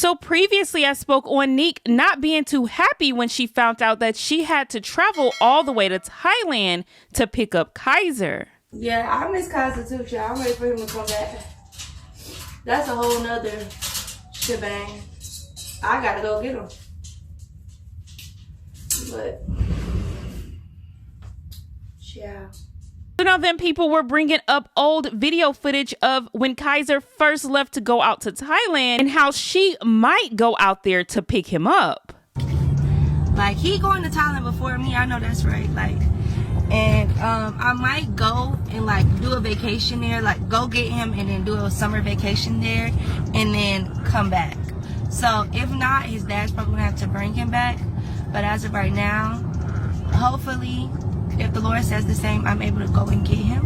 So previously I spoke on Nique not being too happy when she found out that she had to travel all the way to Thailand to pick up Kaiser. Yeah, I miss Kaiser too, child. I'm ready for him to come back. That's a whole nother shebang. I gotta go get him. But, yeah. So now then people were bringing up old video footage of when Kaiser first left to go out to Thailand and how she might go out there to pick him up. Like, he going to Thailand before me, I know that's right. Like, and I might go and like do a vacation there, like go get him and then do a summer vacation there and then come back. So if not, his dad's probably gonna have to bring him back. But as of right now, hopefully, if the Lord says the same, I'm able to go and get him.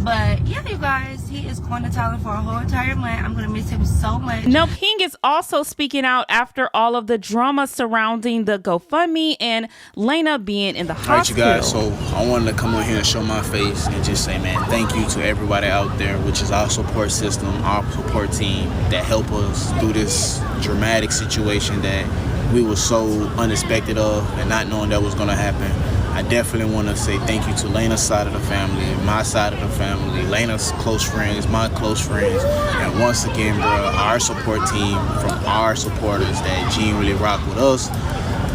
But yeah, you guys, he is going to Thailand for a whole entire month. I'm going to miss him so much. Now, King is also speaking out after all of the drama surrounding the GoFundMe and Lena being in the hospital. Alright, you guys, so I wanted to come on here and show my face and just say, man, thank you to everybody out there, which is our support system, our support team that help us through this dramatic situation that we were so unexpected of and not knowing that was going to happen. I definitely want to say thank you to Lena's side of the family, my side of the family, Lena's close friends, my close friends, and once again, bro, our support team from our supporters that genuinely rock with us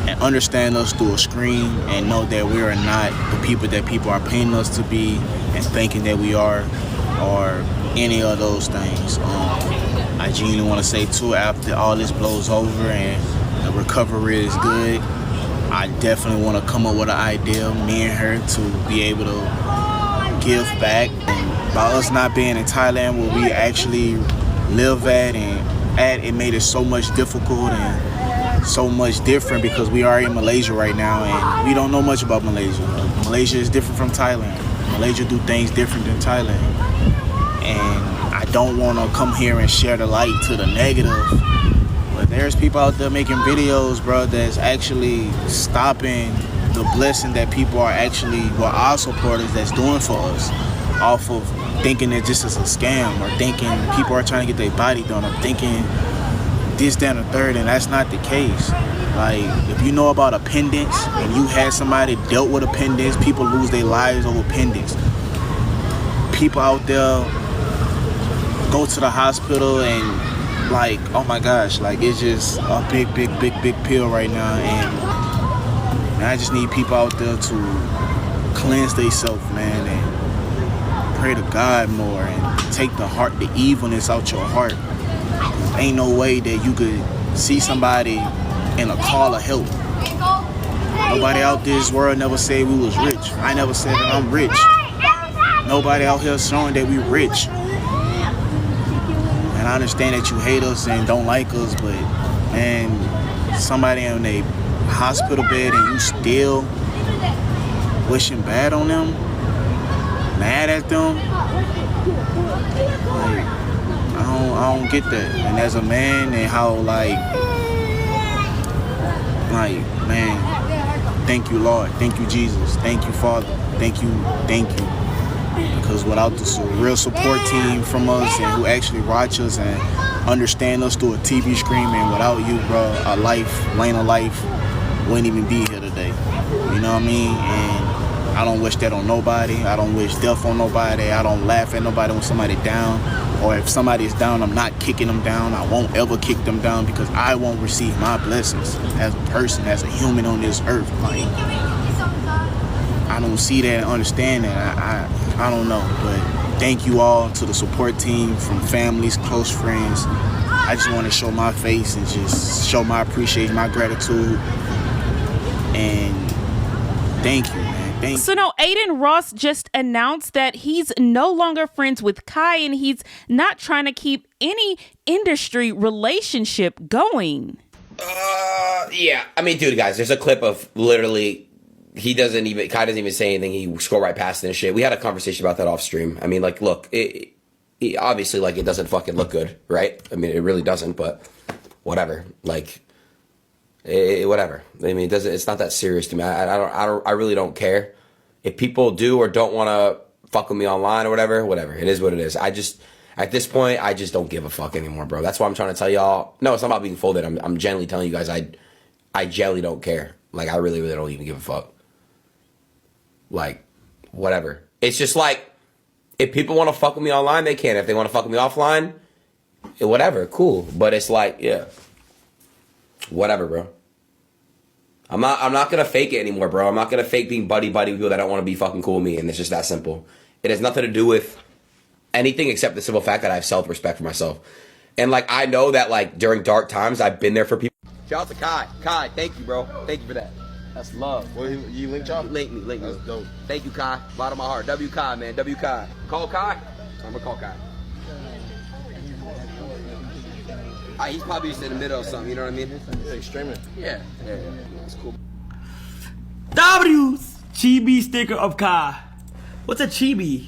and understand us through a screen and know that we are not the people that people are painting us to be and thinking that we are or any of those things. I genuinely want to say too, after all this blows over and the recovery is good, I definitely want to come up with an idea, me and her, to be able to give back. And by us not being in Thailand where we actually live at it made it so much difficult and so much different because we are in Malaysia right now and we don't know much about Malaysia. Malaysia is different from Thailand. Malaysia do things different than Thailand. And I don't want to come here and share the light to the negative. But there's people out there making videos, bro, that's actually stopping the blessing that people are actually, well, our supporters that's doing for us off of thinking that this is a scam or thinking people are trying to get their body done or thinking this, that, and the third, and that's not the case. Like, if you know about appendix and you had somebody dealt with appendix, people lose their lives over appendix. People out there go to the hospital and like, oh my gosh, like it's just a big pill right now, and I just need people out there to cleanse themselves, man, and pray to God more and take the evilness out your heart. Ain't no way that you could see somebody in a call of help. Nobody out this world never said we was rich. I never said that I'm rich. Nobody out here showing that we rich. And I understand that you hate us and don't like us, but man, somebody in a hospital bed and you still wishing bad on them, mad at them, like, I don't get that. And as a man, and how like man, thank you, Lord, thank you, Jesus, thank you, Father, thank you. Because without the real support team from us and who actually watch us and understand us through a TV screen, and without you, bro, our life, Lena life, wouldn't even be here today. You know what I mean? And I don't wish that on nobody. I don't wish death on nobody. I don't laugh at nobody when somebody down. Or if somebody is down, I'm not kicking them down. I won't ever kick them down because I won't receive my blessings as a person, as a human on this earth. Like, I don't see that and understand that. I don't know, but thank you all to the support team from families, close friends. I just want to show my face and just show my appreciation, my gratitude, and thank you, man. Thank you. So now Aiden Ross just announced that he's no longer friends with Kai and he's not trying to keep any industry relationship going. Yeah. I mean, dude, guys, there's a clip of literally Kai doesn't even say anything. He scrolled right past it and shit. We had a conversation about that off stream. I mean, like, look, it obviously, like, it doesn't fucking look good, right? I mean, it really doesn't, but whatever. Like, whatever. I mean, it's not that serious to me. I really don't care. If people do or don't want to fuck with me online or whatever, it is what it is. At this point, I just don't give a fuck anymore, bro. That's why I'm trying to tell y'all. No, it's not about being folded. I'm genuinely telling you guys, I genuinely don't care. Like, I really, really don't even give a fuck. Like, whatever. It's just like, if people want to fuck with me online, they can. If they want to fuck with me offline, whatever, cool. But it's like, yeah, whatever, bro. I'm not gonna fake it anymore, bro. I'm not gonna fake being buddy with people that don't want to be fucking cool with me, and it's just that simple. It has nothing to do with anything except the simple fact that I have self-respect for myself. And like, I know that like during dark times, I've been there for people. Shout out to Kai. Kai, thank you, bro. Thank you for that. That's love. Well, you linked y'all? Link me. That's dope. Thank you, Kai. Bottom of my heart. W Kai, man. W Kai. Call Kai. I'm gonna call Kai. He's probably just in the middle of something, you know what I mean? Yeah, he's streaming. Yeah. That's cool. W's chibi sticker of Kai. What's a chibi?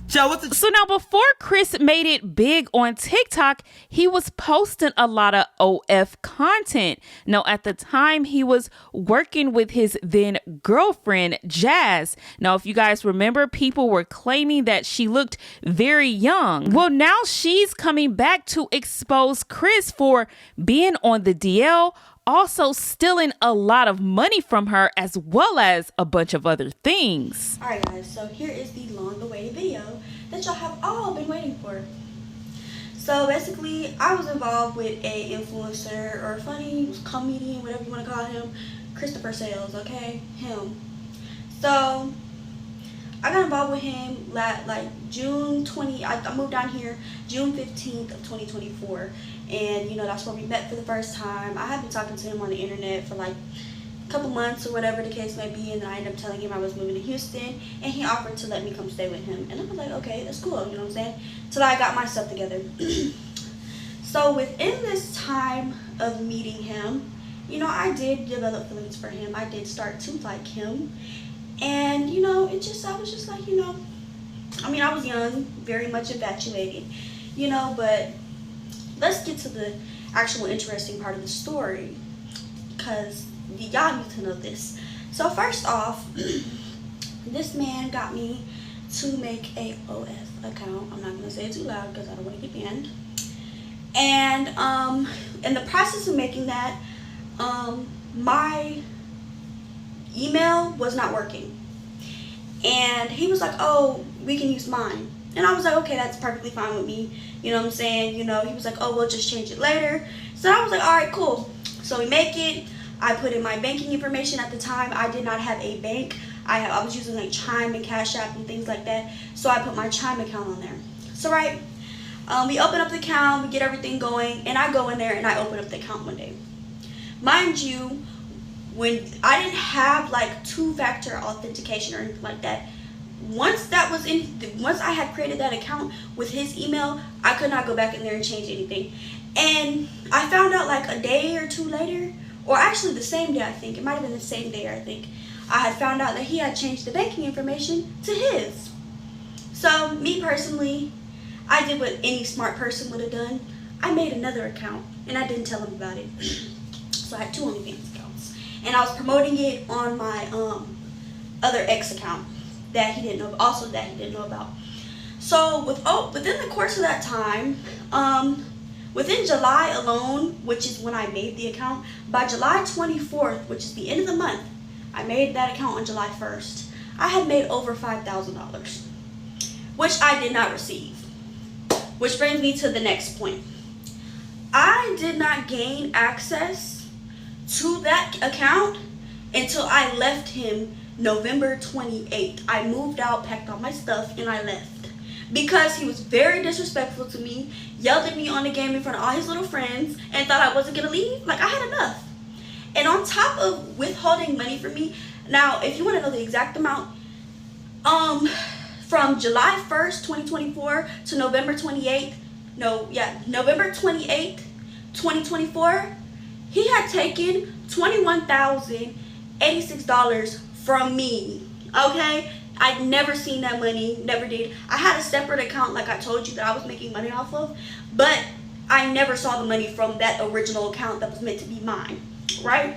So now, before Chris made it big on TikTok, he was posting a lot of OF content. Now, at the time, he was working with his then girlfriend, Jazz. Now, if you guys remember, people were claiming that she looked very young. Well, now she's coming back to expose Chris for being on the DL, also stealing a lot of money from her, as well as a bunch of other things. Alright guys, so here is the long-awaited video that y'all have all been waiting for. So basically, I was involved with a influencer or funny comedian, whatever you want to call him, Christopher Sales, okay? Him. So I got involved with him like June 20, I moved down here June 15th of 2024. And, you know, that's where we met for the first time. I had been talking to him on the internet for like a couple months or whatever the case may be. And then I ended up telling him I was moving to Houston. And he offered to let me come stay with him. And I was like, okay, that's cool, you know what I'm saying? Till I got my stuff together. So within this time of meeting him, you know, I did develop feelings for him. I did start to like him. And, you know, I was just like, you know, I mean, I was young, very much infatuated, you know, but let's get to the actual interesting part of the story, because y'all need to know this. So first off, this man got me to make a OF account. I'm not going to say it too loud because I don't want to get banned. And in the process of making that, my email was not working. And he was like, oh, we can use mine. And I was like, okay, that's perfectly fine with me. You know what I'm saying? You know, he was like, oh, we'll just change it later. So I was like, all right, cool. So we make it. I put in my banking information at the time. I did not have a bank. I was using like Chime and Cash App and things like that. So I put my Chime account on there. So right, we open up the account, we get everything going, and I go in there and I open up the account one day. Mind you, when I didn't have like two-factor authentication or anything like that, once I had created that account with his email, I could not go back in there and change anything. And I found out like a day or two later, or actually the same day, I think, it might have been the same day, I think, I had found out that he had changed the banking information to his. So me personally, I did what any smart person would have done. I made another account and I didn't tell him about it. So I had two OnlyFans accounts, and I was promoting it on my other ex account that he didn't know, also that he didn't know about. So within the course of that time, within July alone, which is when I made the account, by July 24th, which is the end of the month, I made that account on July 1st. I had made over $5,000, which I did not receive. Which brings me to the next point. I did not gain access to that account until I left him November 28th. I moved out, packed all my stuff, and I left. Because he was very disrespectful to me, yelled at me on the game in front of all his little friends, and thought I wasn't going to leave. Like, I had enough. And on top of withholding money from me, now, if you want to know the exact amount, from July 1st, 2024 to November 28th, November 28th, 2024, he had taken $21,086 from me, okay? I'd never seen that money, never did. I had a separate account, like I told you, that I was making money off of, but I never saw the money from that original account that was meant to be mine, right?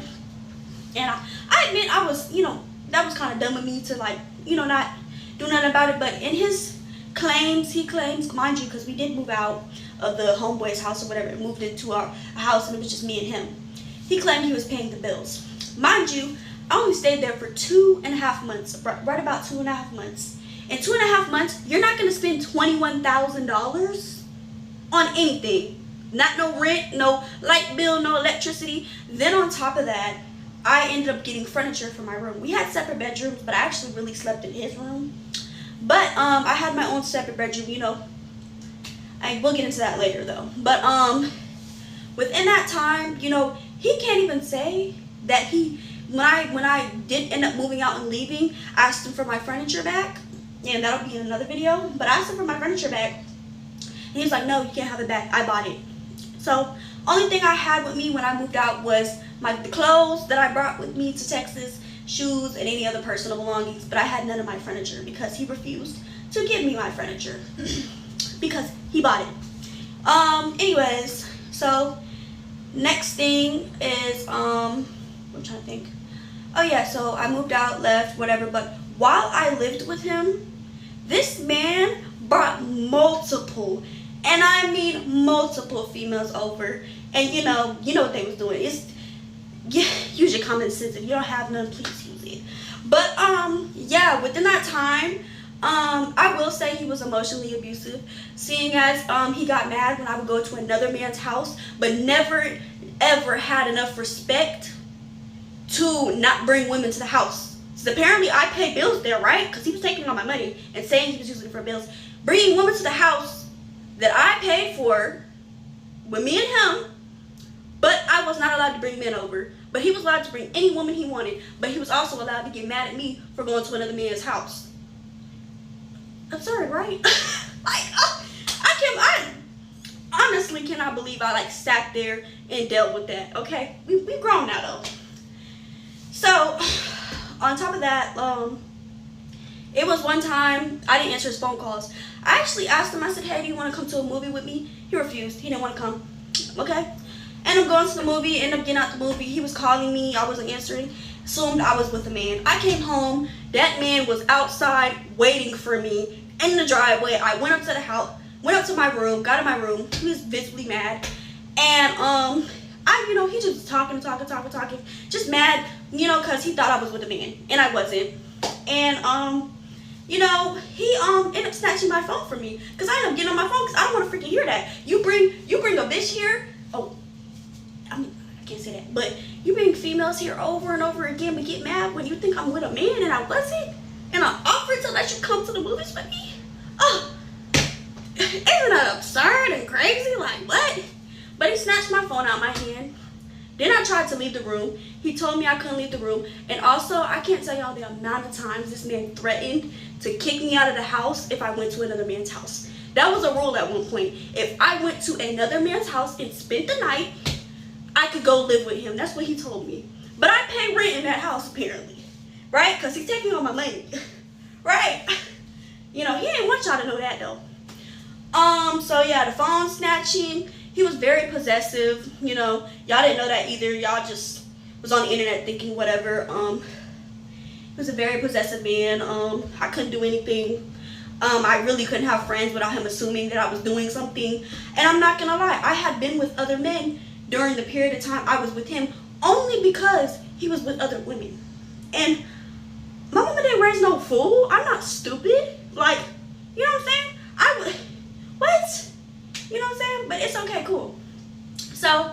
And I admit I was, that was kind of dumb of me to, like, not do nothing about it. But in his he claims, mind you, because we did move out of the homeboy's house or whatever, and moved into a house, and it was just me and him. He claimed he was paying the bills. Mind you, I only stayed there for 2.5 months, right about 2.5 months. In 2.5 months, you're not going to spend $21,000 on anything. Not no rent, no light bill, no electricity. Then on top of that, I ended up getting furniture for my room. We had separate bedrooms, but I actually really slept in his room. But I had my own separate bedroom, you know. We'll get into that later though. But within that time, you know, he can't even say that he, when I did end up moving out and leaving, I asked him for my furniture back. And that'll be in another video. But I asked him for my furniture back. And he was like, no, you can't have it back. I bought it. So only thing I had with me when I moved out was the clothes that I brought with me to Texas, shoes, and any other personal belongings. But I had none of my furniture because he refused to give me my furniture because he bought it. Anyways, so next thing is I'm trying to think. Oh yeah, so I moved out, left, whatever. But while I lived with him, this man brought multiple, and I mean multiple females over. And you know what they was doing. Use your common sense. If you don't have none, please use it. But yeah, within that time, I will say he was emotionally abusive, seeing as he got mad when I would go to another man's house, but never ever had enough respect to not bring women to the house. So apparently I paid bills there, right? Because he was taking all my money and saying he was using it for bills. Bringing women to the house that I paid for with me and him, but I was not allowed to bring men over. But he was allowed to bring any woman he wanted, but he was also allowed to get mad at me for going to another man's house. I'm sorry, right? I honestly cannot believe I sat there and dealt with that. Okay, we grown now though. So on top of that, it was one time I didn't answer his phone calls. I actually asked him, I said, hey, do you want to come to a movie with me? He refused. He didn't want to come. Okay. End up going to the movie, end up getting out the movie. He was calling me, I wasn't answering. Assumed I was with a man. I came home, that man was outside waiting for me in the driveway. I went up to the house, went up to my room, got in my room. He was visibly mad. And he just talking, just mad, because he thought I was with a man, and I wasn't. And he ended up snatching my phone from me, because I ended up getting on my phone, because I don't want to freaking hear that. You bring a bitch here. Oh, I can't say that, but you bring females here over and over again, but get mad when you think I'm with a man and I wasn't, and I offered to let you come to the movies with me. Oh, isn't that absurd and crazy? Like, what? But he snatched my phone out of my hand. Then I tried to leave the room. He told me I couldn't leave the room. And also, I can't tell y'all the amount of times this man threatened to kick me out of the house if I went to another man's house. That was a rule at one point. If I went to another man's house and spent the night, I could go live with him. That's what he told me. But I pay rent in that house, apparently. Right? Because he's taking all my money. Right? He didn't want y'all to know that, though. So yeah, the phone snatching. He was very possessive, y'all didn't know that either. Y'all just was on the internet thinking whatever. He was a very possessive man. I couldn't do anything. I really couldn't have friends without him assuming that I was doing something. And I'm not gonna lie, I had been with other men during the period of time I was with him only because he was with other women. And my mama didn't raise no fool. I'm not stupid. Like, you know what I'm saying? What? You know what I'm saying? But it's okay, cool. So,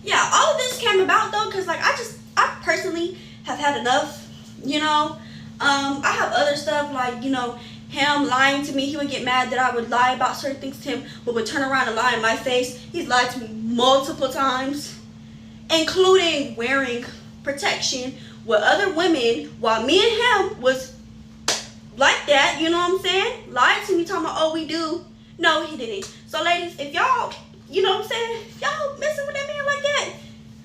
yeah, all of this came about though, because I personally have had enough, I have other stuff like, him lying to me. He would get mad that I would lie about certain things to him, but would turn around and lie in my face. He's lied to me multiple times, including wearing protection with other women while me and him was like that, you know what I'm saying? Lied to me, talking about, oh, we do. No, he didn't. So ladies, if y'all, you know what I'm saying, if y'all messing with that man like that,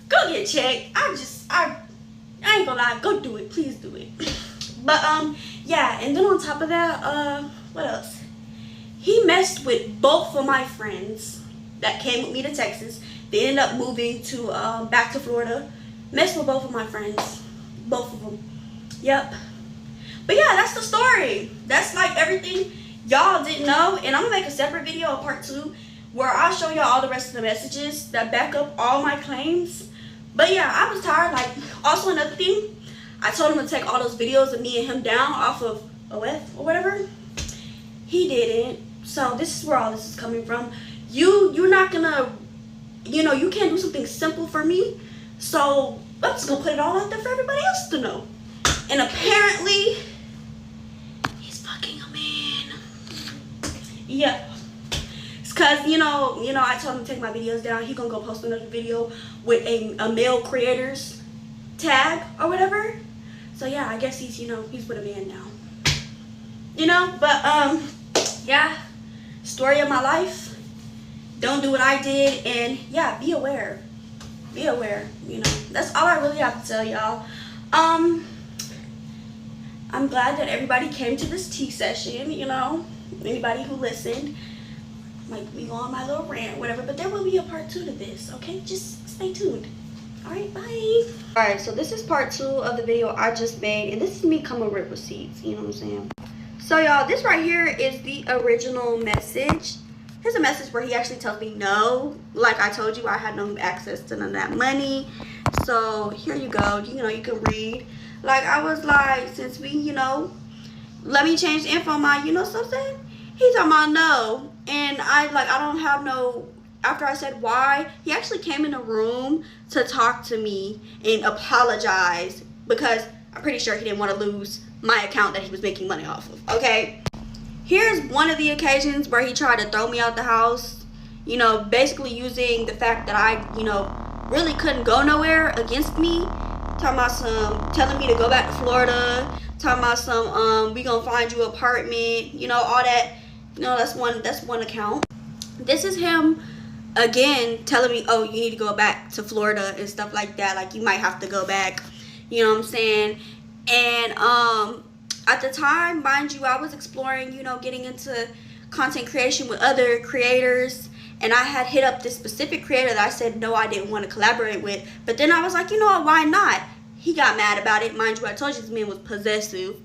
go get checked. I ain't gonna lie, go do it. Please do it. But yeah, and then on top of that, what else? He messed with both of my friends that came with me to Texas. They ended up moving to back to Florida. Messed with both of my friends. Both of them. Yep. But yeah, that's the story. That's everything y'all didn't know, and I'm gonna make a separate video, a part 2, where I show y'all all the rest of the messages that back up all my claims. But yeah, I was tired. Like, also another thing, I told him to take all those videos of me and him down off of OF or whatever. He didn't. So this is where all this is coming from. You're not gonna, you know, you can't do something simple for me. So I'm just gonna put it all out there for everybody else to know. And apparently, he's fucking a man. Yeah. It's cause you know, I told him to take my videos down. He gonna go post another video with a male creators tag or whatever. So yeah, I guess he's, he's with a man now. But yeah, story of my life. Don't do what I did, and yeah, be aware. Be aware, That's all I really have to tell y'all. I'm glad that everybody came to this tea session, Anybody who listened. Might be on my little rant, whatever, but there will be a part 2 to this, okay? Just stay tuned. Alright, bye. Alright, so this is part 2 of the video I just made, and this is me coming with receipts, you know what I'm saying? So y'all, this right here is the original message. Here's a message where he actually tells me no. Like I told you, I had no access to none of that money. So here you go, you can read. Like, I was like, since we, let me change the info on my, something? He's talking about no. And I don't have no, after I said why, he actually came in the room to talk to me and apologize because I'm pretty sure he didn't want to lose my account that he was making money off of, okay? Here's one of the occasions where he tried to throw me out the house, basically using the fact that I, really couldn't go nowhere against me. Talking about telling me to go back to Florida, talking about we gonna find you an apartment, all that. That's one account. This is him again telling me, oh, you need to go back to Florida and stuff like that. Like, you might have to go back. You know what I'm saying? And at the time, mind you, I was exploring, getting into content creation with other creators. And I had hit up this specific creator that I said no, I didn't want to collaborate with. But then I was like, what, why not? He got mad about it. Mind you, I told you this man was possessive.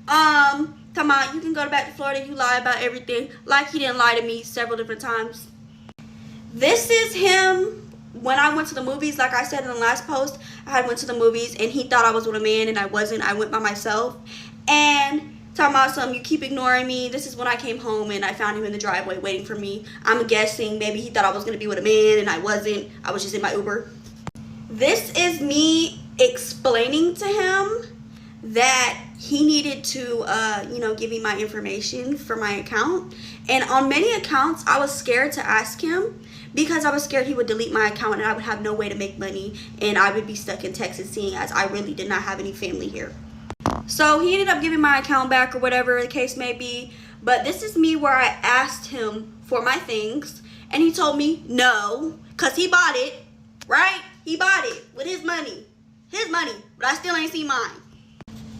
Come on, you can go back to Florida, you lie about everything. Like, he didn't lie to me several different times. This is him when I went to the movies. Like I said in the last post, I went to the movies and he thought I was with a man and I wasn't. I went by myself. And talking about you keep ignoring me. This is when I came home and I found him in the driveway waiting for me. I'm guessing maybe he thought I was going to be with a man and I wasn't. I was just in my Uber. This is me explaining to him that he needed to, give me my information for my account. And on many accounts, I was scared to ask him because I was scared he would delete my account and I would have no way to make money and I would be stuck in Texas, seeing as I really did not have any family here. So he ended up giving my account back or whatever the case may be. But this is me where I asked him for my things and he told me no, because he bought it, right? He bought it with his money, but I still ain't seen mine.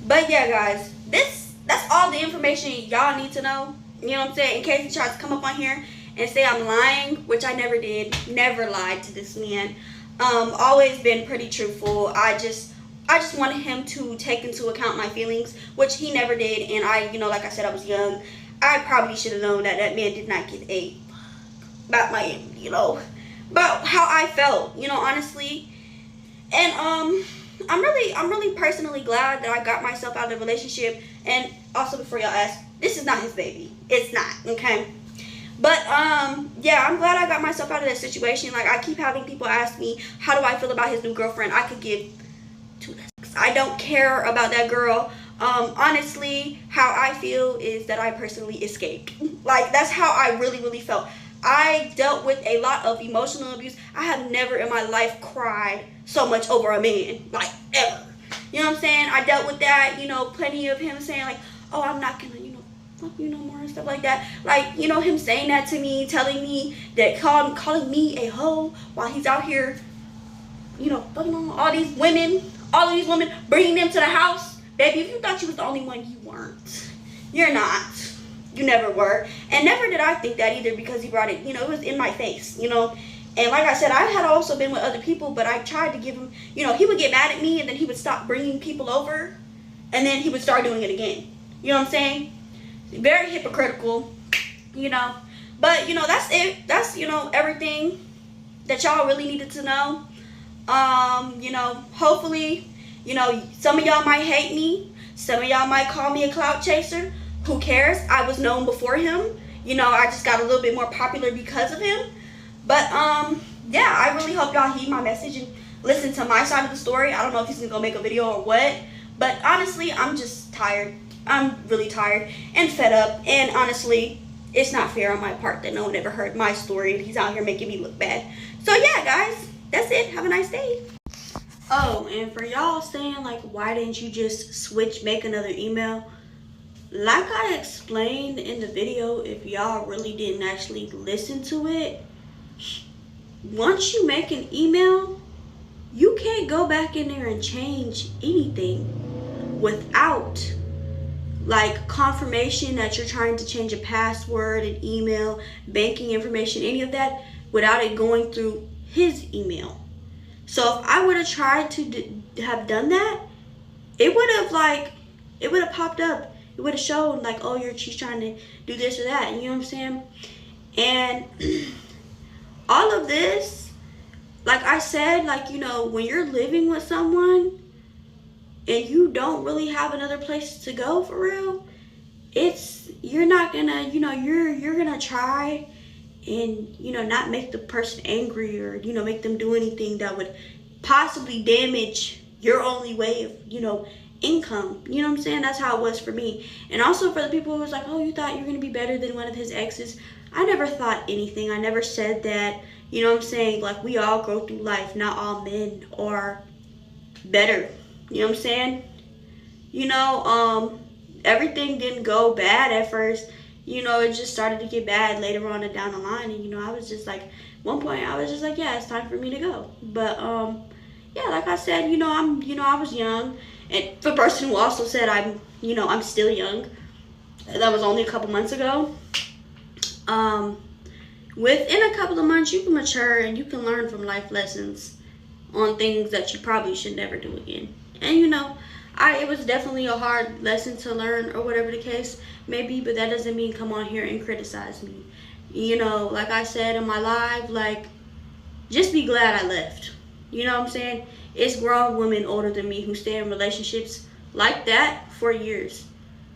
But yeah, guys, that's all the information y'all need to know. You know what I'm saying? In case he tries to come up on here and say I'm lying, which I never did. Never lied to this man. Always been pretty truthful. I just wanted him to take into account my feelings, which he never did. And I, like I said, I was young. I probably should have known that that man did not give a about my, about how I felt, honestly. And I'm really personally glad that I got myself out of the relationship. And also, before y'all ask, this is not his baby. It's not, okay? But yeah, I'm glad I got myself out of that situation. Like, I keep having people ask me, how do I feel about his new girlfriend? I could give two licks. I don't care about that girl. Honestly, how I feel is that I personally escaped. Like, that's how I really felt. I dealt with a lot of emotional abuse. I have never in my life cried so much over a man, like, ever. You know what I'm saying? I dealt with that, plenty of him saying, like, oh, I'm not gonna, fuck you no more and stuff like that. Like, him saying that to me, telling me that, calling me a hoe while he's out here, fucking on all these women, bringing them to the house. Baby, if you thought you was the only one, you weren't. You're not. You never were. And never did I think that either, because he brought it, it was in my face, And like I said, I had also been with other people, but I tried to give him, he would get mad at me and then he would stop bringing people over and then he would start doing it again. You know what I'm saying? Very hypocritical. you know. But, you know, that's it. That's, you know, everything that y'all really needed to know. You know, hopefully, you know, some of y'all might hate me. Some of y'all might call me a clout chaser. Who cares? I was known before him. You know, I just got a little bit more popular because of him. But, yeah, I really hope y'all heed my message and listen to my side of the story. I don't know if he's gonna go make a video or what. But honestly, I'm just tired. I'm really tired and fed up. And honestly, it's not fair on my part that no one ever heard my story and he's out here making me look bad. So yeah, guys, that's it. Have a nice day. Oh, and for y'all saying like, why didn't you just make another email? Like I explained in the video, if y'all really didn't actually listen to it, once you make an email, you can't go back in there and change anything without like confirmation that you're trying to change a password, an email, banking information, any of that, without it going through his email. So if I would have tried to have done that, it would have popped up. It would have shown like, oh, she's trying to do this or that. You know what I'm saying? And all of this, like I said, like, you know, when you're living with someone and you don't really have another place to go for real, you're not gonna, you know, you're gonna try and, you know, not make the person angry or, you know, make them do anything that would possibly damage your only way of, you know, income. You know what I'm saying? That's how it was for me. And also for the people who was like, oh, you thought you were gonna be better than one of his exes. I never thought anything. I never said that. You know what I'm saying? Like, we all go through life. Not all men are better. You know what I'm saying? You know, everything didn't go bad at first. You know, it just started to get bad later on and down the line. And, you know, I was just like, one point I was just like, yeah, it's time for me to go. But, yeah, like I said, you know, I was young. And for the person who also said I'm still young, that was only a couple months ago. Within a couple of months, you can mature and you can learn from life lessons on things that you probably should never do again. And, you know, it was definitely a hard lesson to learn or whatever the case may be, but that doesn't mean come on here and criticize me. You know, like I said in my live, like, just be glad I left. You know what I'm saying? It's grown women older than me who stay in relationships like that for years.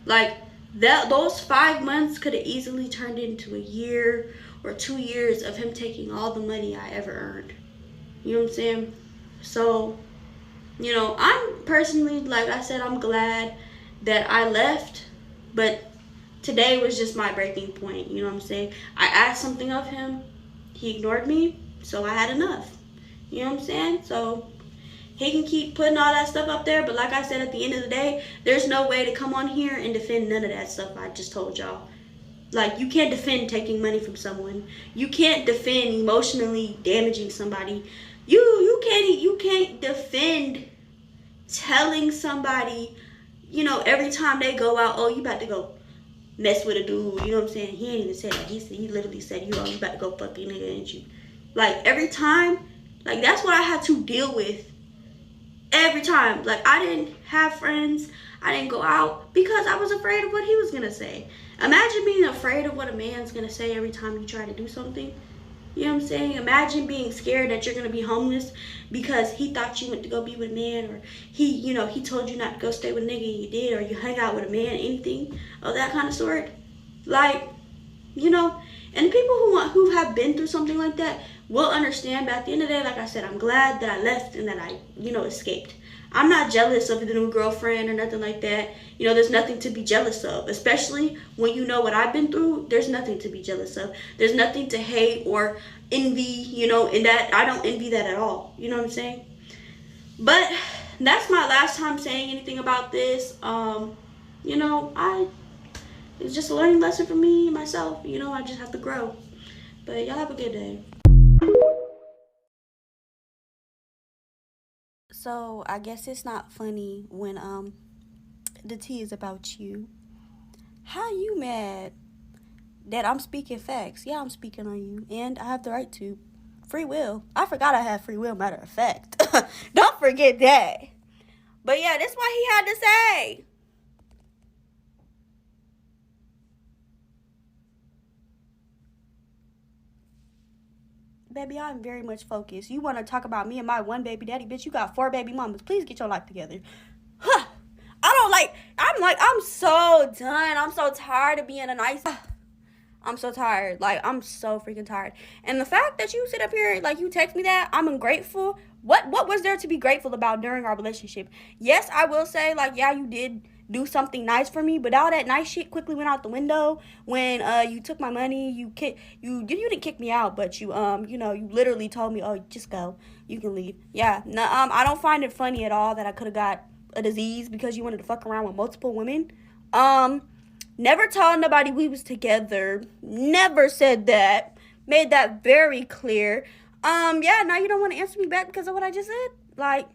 Like, those 5 months could have easily turned into a year or 2 years of him taking all the money I ever earned. You know what I'm saying? So, you know, I'm personally, like I said, I'm glad that I left, but today was just my breaking point. You know what I'm saying? I asked something of him, he ignored me, so I had enough. You know what I'm saying? So he can keep putting all that stuff up there, but like I said, at the end of the day, there's no way to come on here and defend none of that stuff I just told y'all. Like, you can't defend taking money from someone. You can't defend emotionally damaging somebody. You can't defend telling somebody, you know, every time they go out, oh, you about to go mess with a dude. You know what I'm saying? He ain't even said that. He literally said, you about to go fuck a nigga, ain't you? Like, every time, like, that's what I had to deal with. Every time. Like, I didn't have friends. I didn't go out because I was afraid of what he was going to say. Imagine being afraid of what a man's going to say every time you try to do something. You know what I'm saying? Imagine being scared that you're going to be homeless because he thought you went to go be with a man, or he told you not to go stay with a nigga and you did, or you hang out with a man, anything of that kind of sort. Like, you know, and people who have been through something like that will understand. But at the end of the day, like I said, I'm glad that I left and that I, you know, escaped. I'm not jealous of the new girlfriend or nothing like that. You know, there's nothing to be jealous of, especially when you know what I've been through. There's nothing to be jealous of. There's nothing to hate or envy, you know, in that. I don't envy that at all. You know what I'm saying? But that's my last time saying anything about this. You know, it's just a learning lesson for me and myself. You know, I just have to grow. But y'all have a good day. So I guess it's not funny when the tea is about you. How you mad that I'm speaking facts? Yeah, I'm speaking on you, and I have the right to. Free will. I forgot I have free will, matter of fact. Don't forget that. But yeah, that's what he had to say. Baby, I'm very much focused. You want to talk about me and my one baby daddy? Bitch, you got 4 baby mamas. Please get your life together. Huh. I'm so done. I'm so tired of being a nice... I'm so tired. Like, I'm so freaking tired. And the fact that you sit up here, like, you text me that, I'm ungrateful. What was there to be grateful about during our relationship? Yes, I will say, like, yeah, you did do something nice for me, but all that nice shit quickly went out the window when you took my money. You didn't kick me out, but you you literally told me, oh, just go, you can leave. Yeah, no, I don't find it funny at all that I could have got a disease because you wanted to fuck around with multiple women. Never told nobody we was together. Never said that. Made that very clear. Yeah, now you don't want to answer me back because of what I just said. Like,